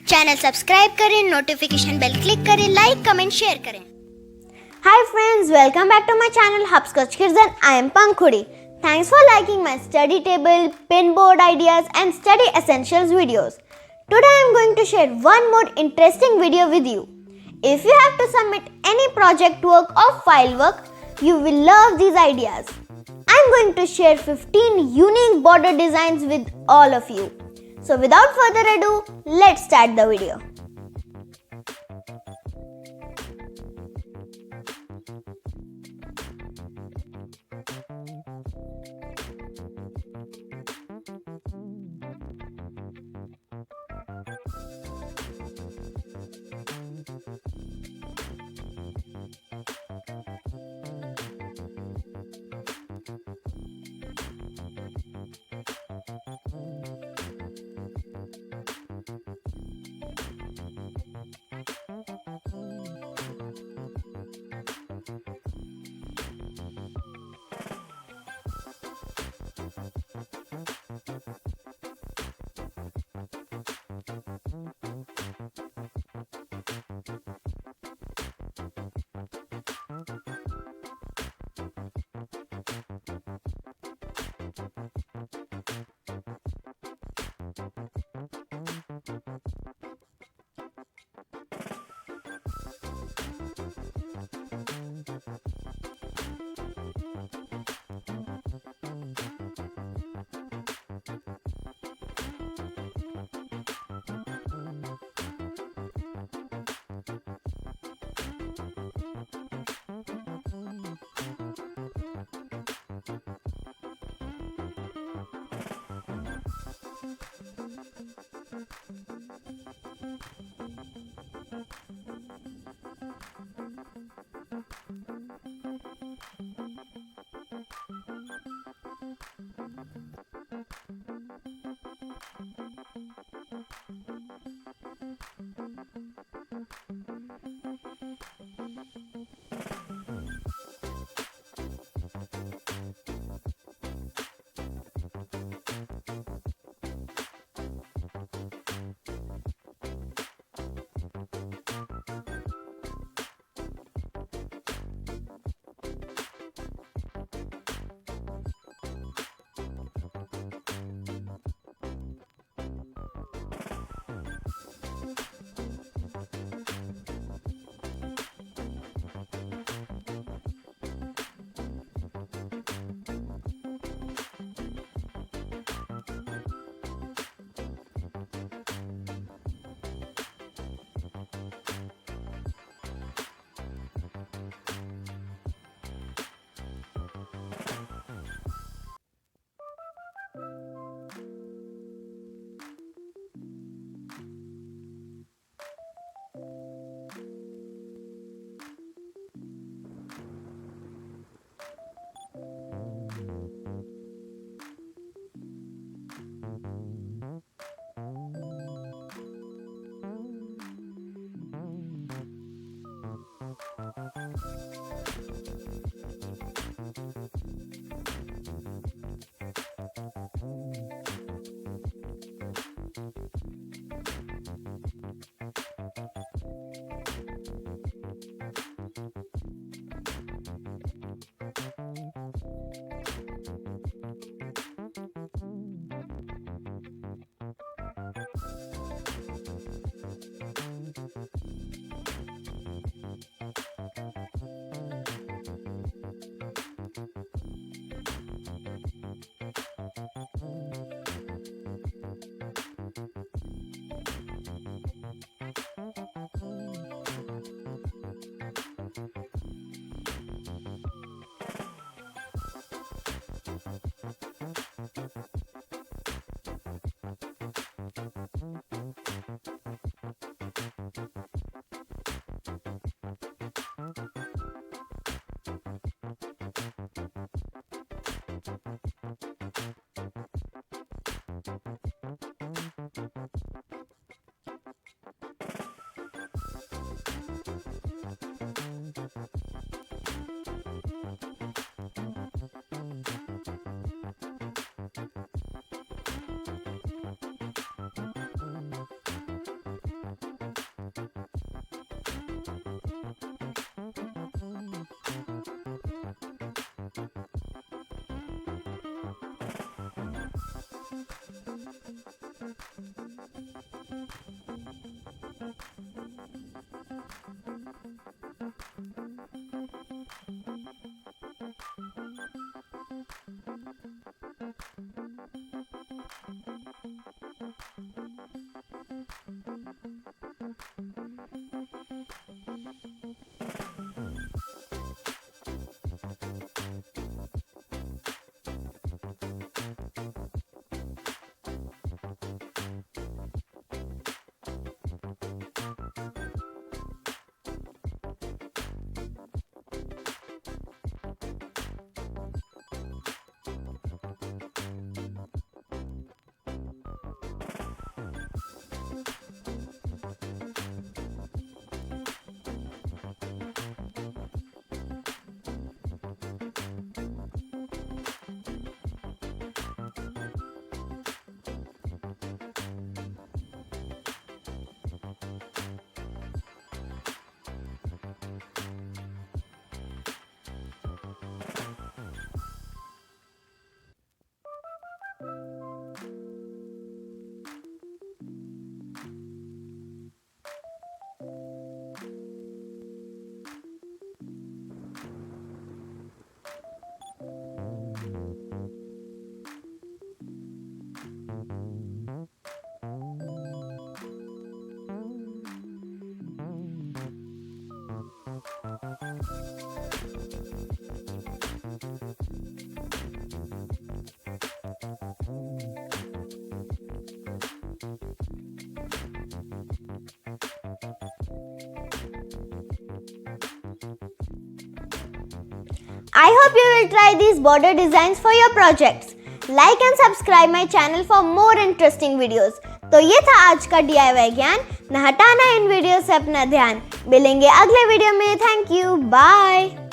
Channel subscribe करें, notification bell click करें, like comment share करें. Hi friends, welcome back to my channel Hopscotch Kids and I am Pankhuri. Thanks for liking my study table, pin board ideas and study essentials videos. Today I am going to share one more interesting video with you. If you have to submit any project work or file work, you will love these ideas. I am going to share 15 unique border designs with all of you. So without further ado, let's start the video. I hope you will try these border designs for your projects. Like and subscribe my channel for more interesting videos. तो ये था आज का DIY ज्ञान। न हटाना इन video से अपना ध्यान। मिलेंगे अगले वीडियो में। Thank you. बाय।